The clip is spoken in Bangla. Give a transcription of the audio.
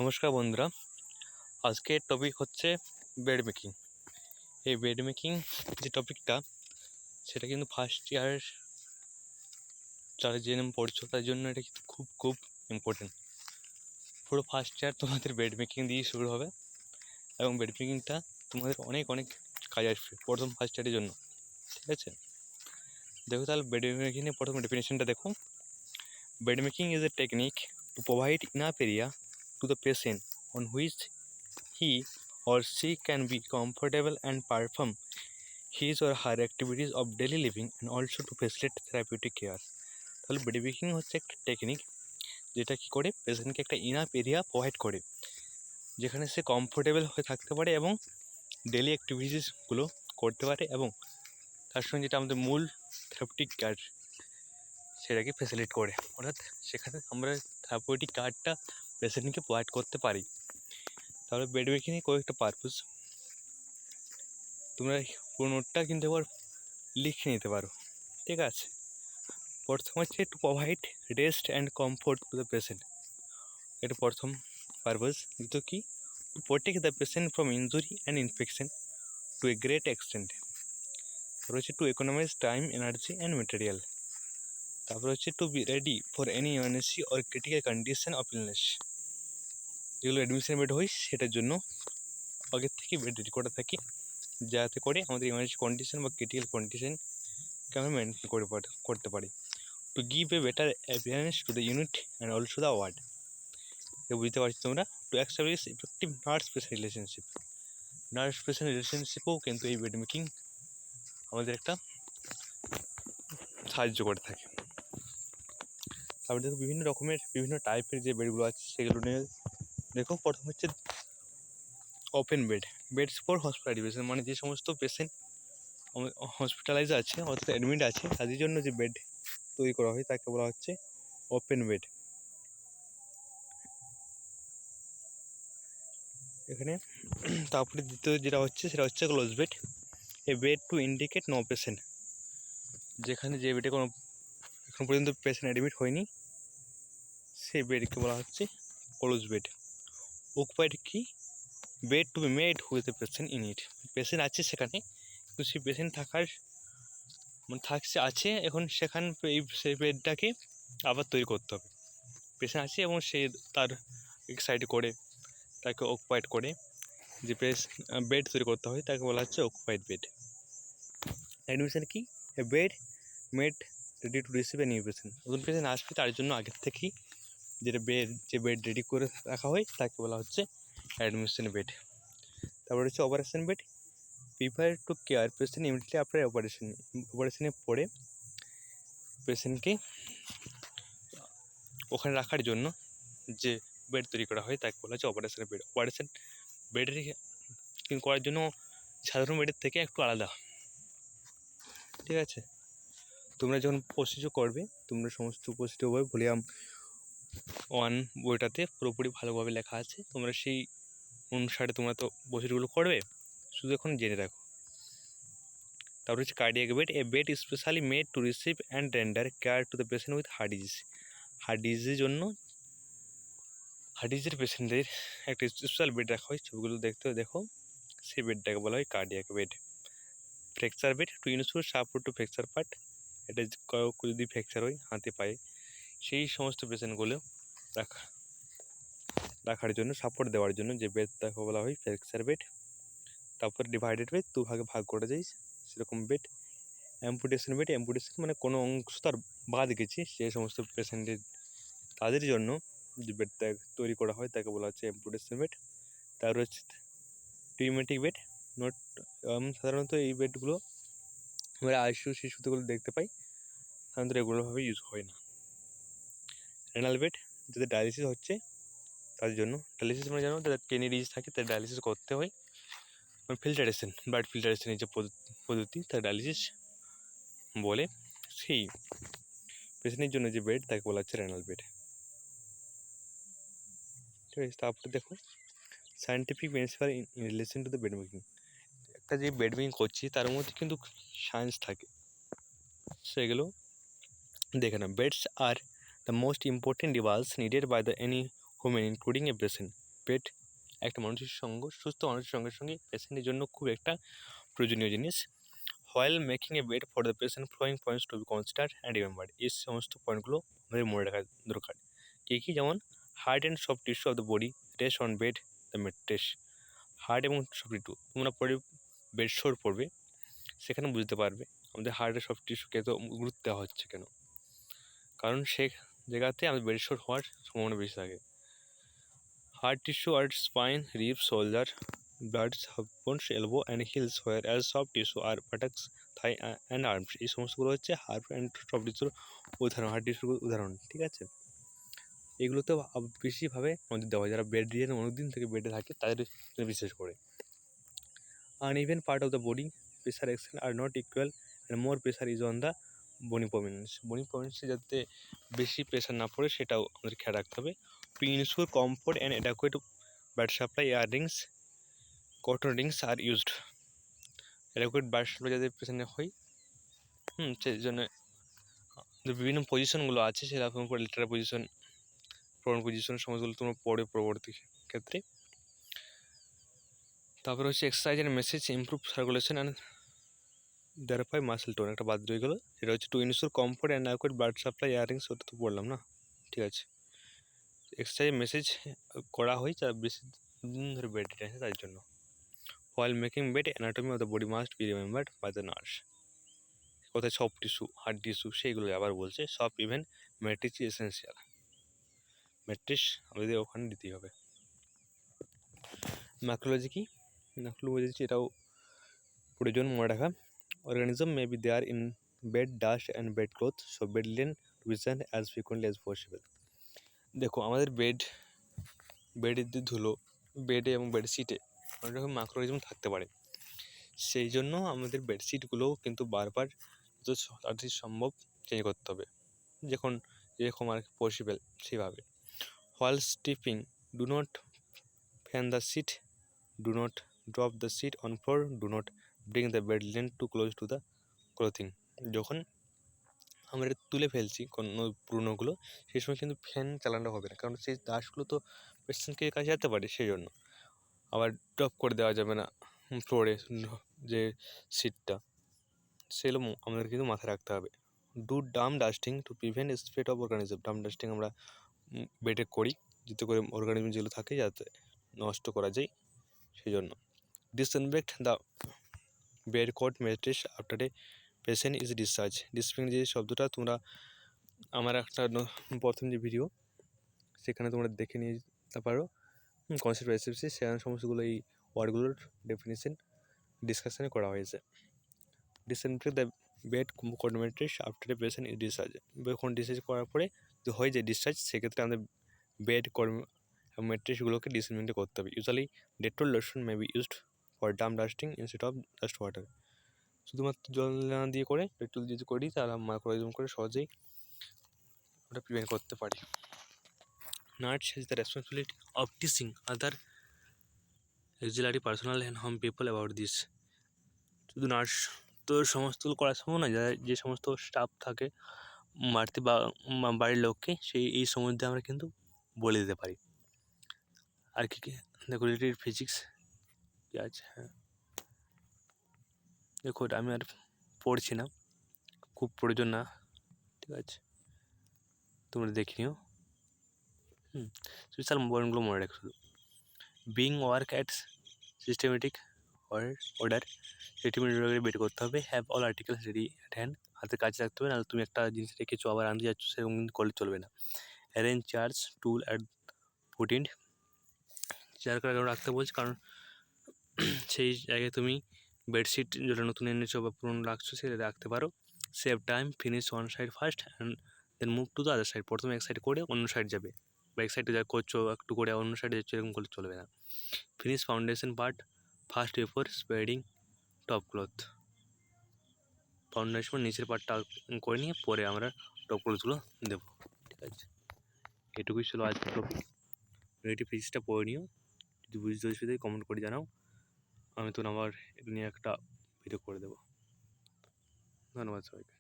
নমস্কার বন্ধুরা, আজকের টপিক হচ্ছে বেড মেকিং। এই বেড মেকিং যে টপিকটা, সেটা কিন্তু ফার্স্ট ইয়ার যারা জেএনএম পড়ছো তার জন্য এটা কিন্তু খুব খুব ইম্পর্টেন্ট। পুরো ফার্স্ট ইয়ার তোমাদের বেড মেকিং দিয়েই শুরু হবে এবং বেড মেকিংটা তোমাদের অনেক অনেক কাজে আসবে প্রথম ফার্স্ট ইয়ারের জন্য। ঠিক আছে, দেখো তাহলে বেড মেকিংয়ের প্রথম ডেফিনেশনটা দেখো। Bed making is a technique to provide enough area two the patient on which he or she can be comfortable and perform his or her activities of daily living and also to facilitate therapeutic care. তাহলে বেড মেকিং হচ্ছে একটা টেকনিক যেটা কী করে পেশেন্টকে একটা ইনাফ এরিয়া প্রোভাইড করে যেখানে সে কমফোর্টেবল হয়ে থাকতে পারে এবং ডেলি অ্যাক্টিভিটিসগুলো করতে পারে এবং তার সঙ্গে যেটা আমাদের মূল থেরাপিউটিক কেয়ার সেটাকে ফ্যাসিলিটেট করে, অর্থাৎ সেখানে আমরা থেরাপিউটিক কেয়ারটা পেশেন্টকে প্রোভাইড করতে পারি। তাহলে বেড মেকিংয়ে কয়েকটা পারপাস, তোমরা পুরো নোটটা কিন্তু একবার লিখে নিতে পারো। ঠিক আছে, প্রথম হচ্ছে to provide rest and comfort to the patient, এটা প্রথম পারপাস। দ্বিতীয় কি, to protect the patient from injury and infection to a great extent. তারপর হচ্ছে to economise time, energy and material. তারপর হচ্ছে to be ready for any emergency or critical condition of illness. যেগুলো অ্যাডমিশন বেড হয় সেটার জন্য আগের থেকে বেড রেডি করা থাকি, যাতে করে আমাদের ইমার্জেন্সি কন্ডিশন বা ক্রিটিক্যাল কন্ডিশনকে আমরা মেনটেন করতে পারি। To give a better appearance to the unit and also the ward. বুঝতে পারছি তোমরা। To establish effective nurse patient relationship, nurse patient রিলেশনশিপেও কিন্তু এই বেড মেকিং আমাদের একটা সাহায্য করে থাকে। তারপরে দেখো বিভিন্ন রকমের বিভিন্ন টাইপের যে বেডগুলো আছে সেগুলো নিয়ে দেখো। প্রথম হচ্ছে open bed, beds for hospitalisation, মানে যে সমস্ত পেশেন্ট হসপিটালাইজ আছে অর্থাৎ অ্যাডমিট আছে তাদের জন্য যে বেড তৈরি করা হয় তাকে বলা হচ্ছে ওপেন বেড। এখানে তারপরে দ্বিতীয় যেটা হচ্ছে সেটা হচ্ছে close bed, a bed to indicate no patient, যেখানে যে বেডে কোনো এখন পর্যন্ত পেশেন্ট অ্যাডমিট হয়নি সেই বেডকে বলা হচ্ছে ক্লোজ বেড। অকুপাইড কি, bed to be made with a patient in it, patient আছে সেখানে কিন্তু সেই পেশেন্ট আছে এখন সেখানে সেই বেডটাকে আবার তৈরি করতে হবে। পেশেন্ট আছে এবং সে তার এক সাইড করে তাকে অকুপাইড করে যে বেড তৈরি করতে হয় তাকে বলা হচ্ছে অকুপাইড বেড। অ্যাডমিশন কি, a bed made ready to receive a new patient, নতুন পেশেন্ট আসবে তার জন্য আগের থেকেই যে বেড রেডি করে রাখা হয় তাকে বলা হচ্ছে অ্যাডমিশন বেড। তারপর হচ্ছে operation bed, prepare to care patient immediately after অপারেশনের পরে পেশেন্টকে ওখানে রাখার জন্য যে বেড তৈরি করা হয় তাকে বলা হচ্ছে অপারেশন বেড। অপারেশন বেডের করার জন্য সাধারণ বেডের থেকে একটু আলাদা। ঠিক আছে, তোমরা যখন প্রসিডিওর করবে তোমরা সমস্ত প্রসিডিওর বই ভলিউম 1 বইটাতে পুরোপুরি ভালোভাবে লেখা আছে, তোমরা সেই অনুসারে তোমরা তো প্রসিডিওরগুলো করবে, শুধু এখন জেনে রাখো। তারপর হচ্ছে cardiac bed, a bed specially made to receive and render care to the patient with heart disease. Heart ডিজিজের জন্য হার্ট ডিজিজের পেশেন্টদের একটা স্পেশাল বেড রাখা হয়, ছবিগুলো দেখো সেই বেডটাকে বলা হয় cardiac bed. Fracture bed, to insure support to fracture part, এটা যদি ফ্র্যাকচার হয় হাতে পায়ে সেই সমস্ত পেশেন্টগুলো রাখার জন্য সাপোর্ট দেওয়ার জন্য যে বেড তাকে বলা হয় ফ্র্যাকচার বেড। তারপর ডিভাইডেড বেড, দুভাগে ভাগ করে যায় সেরকম বেড। অ্যাম্পুটেশন বেড, অ্যাম্পুটেশন মানে কোনো অংশ তার বাদ গেছে সে সমস্ত পেশেন্টের তাদের জন্য যে বেডটা তৈরি করা হয় তাকে বলা হচ্ছে অ্যাম্পুটেশন বেড। তারপর হচ্ছে টিউমেটিক বেড, নট সাধারণত এই বেডগুলো আমরা আইসিইউ শিশুগুলো দেখতে পাই, সাধারণত রেগুলারভাবে ইউজ হয় না। রেনাল বেড, যাদের ডায়ালিসিস হচ্ছে তাদের জন্য, ডায়ালিসিস মানে জানো যাদের কিডনি ডিজিজ থাকে তাদের ডায়ালিসিস করতে হয়, ফিল্টারেশন ব্লাড ফিল্টারেশনের যে পদ্ধতি তার ডায়ালিসিস বলে, সেই পেশেন্টের জন্য যে বেড তাকে বলা হচ্ছে রেনাল বেড। ঠিক আছে, তারপরে দেখো scientific principal in relation to the bed making. একটা যে বেড মেকিং করছি তার মধ্যে কিন্তু সায়েন্স থাকে, সেগুলো দেখে না। Beds are the most important device needed by the any human including a patient. Bed একটা সুস্থ মানুষের সঙ্গে সঙ্গে পেশেন্টের জন্য খুব একটা প্রয়োজনীয় জিনিস। While making A bed for the patient following points two be consider and remembered. এই সমস্ত পয়েন্টগুলো আমাদের মনে রাখা দরকার। কী যেমন hard and soft tissue of the body rest on bed the mattress. Hard এবং সফট টিস্যু তোমরা পরে বেড শোর পড়বে, সেখানে বুঝতে পারবে আমাদের হার্ড আর সফট টিস্যুকে এত গুরুত্ব দেওয়া হচ্ছে কেন। কারণ সে জায়গাতে আমাদের বেড শোর হওয়ার সম্ভাবনা বেশি থাকে। Hard tissue are spine, ribs, shoulder, bloods, bones, elbow and heels, whereas soft tissue are buttocks, thigh and arms. এই সমস্তগুলো হচ্ছে হার্ড অ্যান্ড সফট টিস্যুর উদাহরণ, হার্ড টিস্যুর উদাহরণ। ঠিক আছে, এগুলোতে বেশিভাবে আমাদের দেওয়া হয় যারা বেড রিডেন অনেকদিন থেকে বেডে থাকে তাদের বিশেষ করে। Uneven part of the body pressure action are not equal and more pressure is on the bony prominence. বনি প্রমিনেন্সে যাতে বেশি প্রেশার না পড়ে সেটাও আমাদের খেয়াল রাখতে হবে। To ensure comfort and adequate blood supply air rings cotton rings are used. Adequate blood supply যাতে পেশেন্টের হয়, সেই জন্য বিভিন্ন পজিশনগুলো আছে, সেরকম করে লেটার পজিশন, প্রন পজিশন সমস্তগুলো তোমরা পড়ে পরবর্তী ক্ষেত্রে। তারপরে হচ্ছে exercise and massage improve circulation and thereby muscle tone, একটা বাদ রয়ে গেলো, সেটা হচ্ছে to ensure comfort and adequate blood supply air rings. ওটা তো বললাম না, ঠিক আছে। এক্সারসাইজ মেসেজ করা হয় যারা বেশি দিন ধরে বেড রিডেন আছে তার জন্য। While making bed anatomy of the body must be remembered by the nurse. কোথায় সফট টিস্যু, হার্ড টিস্যু সেইগুলো আবার বলছে। সব ইভেন ম্যাট্রিক্স এসেন্সিয়াল, ম্যাট্রিক্স আমাদের ওখানে দিতেই হবে। ম্যাক্রোলজি কি? ম্যাক্রোলজি এটাও প্রয়োজন মনে রাখা। Organism may be there in bed dust and bed cloth, so bed linen to be changed as frequently as possible. দেখো আমাদের বেডের যে ধুলো, বেডে এবং বেডশিটে অনেক রকম মাইক্রোঅর্গানিজম থাকতে পারে। সেই জন্য আমাদের বেডশিটগুলোও কিন্তু বারবার যত তাড়াতাড়ি সম্ভব চেঞ্জ করতে হবে, যেরকম আর পসিবল সেভাবে। While stripping do not fan the sheet, do not drop the sheet on floor, do not bring the bed linen too close to the clothing. যখন আমরা তুলে ফেলছি কোনো পুরনোগুলো, সেই সময় কিন্তু ফ্যান চালানো হবে না, কারণ সেই ডাস্টগুলো তো পেশেন্টকে কাছে যেতে পারে, সেই জন্য। আবার ড্রপ করে দেওয়া যাবে না ফ্লোরে যে সিটটা, সেগুলো আমাদের কিন্তু মাথায় রাখতে হবে। Do Dam dusting to prevent spread of organism. Dam dusting আমরা বেডে করি যাতে করে অর্গানিজম যেগুলো থাকে যাতে নষ্ট করা যায়, সেই জন্য। Disinfect the bed cot mattress after a patient is discharge. ডিসইনফেক্ট যে শব্দটা তোমরা আমার একটা প্রথম যে ভিডিও সেখানে তোমরা দেখে নিতে পারো, কনসেপ্ট রেসিপি, সেখানে সমস্তগুলো এই ওয়ার্ডগুলোর ডেফিনেশন ডিসকাশনে করা হয়েছে। Disinfect the bed cot mattress after a patient is discharge. যখন ডিসচার্জ করার পরে যদি হয় যে ডিসচার্জ, সেক্ষেত্রে আমাদের বেড কট ম্যাট্রেসগুলোকে ডিসইনফেক্ট করতে হবে। Usually Dettol lotion may be used for damp dusting instead of just water. শুধুমাত্র জল না দিয়ে করে ডেটল যদি করি তাহলে মাইক্রোঅর্গানিজম করে সহজেই ওটা প্রিভেন্ট করতে পারি। Nurse has the responsibility of teaching other auxiliary personnel and home people about this. শুধু নার্স তো সমস্তগুলো করা সম্ভব নয়, যে সমস্ত স্টাফ থাকে বাড়তি বা বাড়ির লোককে এই সম্বন্ধে আমরা কিন্তু বলে দিতে পারি। আর কি দেখো রিলেটেড ফিজিক্স কী আছে, হ্যাঁ দেখো আমি আর পড়ছি না, খুব প্রয়োজন না, ঠিক আছে, তোমরা দেখে নিও। স্পেশাল পয়েন্টগুলো মনে রাখো শুধু। Being work at systematic order, সেটিমেন্ট বের করতে হবে। Have all articles ready at hand, হাতে কাছে রাখতে হবে, নাহলে তুমি একটা জিনিস রেখেছো আবার আনতে যাচ্ছ, সেরকম কিন্তু করলে চলবে না। Arrange charge tool at foot ইন্ড, chair করে রাখতে বলছি কারণ সেই জায়গায় তুমি বেডশিট যেটা নতুন এনেছো বা পুরনো রাখছো সেটা রাখতে পারো। Save time, finish one side first and then move to the other side. প্রথমে এক সাইড করে অন্য সাইড যাবে, বা এক সাইডে যা করছো একটু করে অন্য সাইডে যাচ্ছো, এরকম করলে চলবে না। Finish foundation part first before spreading top cloth, foundation নিচের পার্টটা করে নিয়ে পরে আমরা টপ ক্লথগুলো দেবো, ঠিক আছে। এটুকুই ছিল আজকের টপিক। রিলেটিভ ফিজিক্সটা পড়ে নিও, যদি বুঝতে অসুবিধা কমেন্ট করে জানাও, আমি তো আবার এটা নিয়ে একটা ভিডিও করে দেবো। ধন্যবাদ সবাইকে।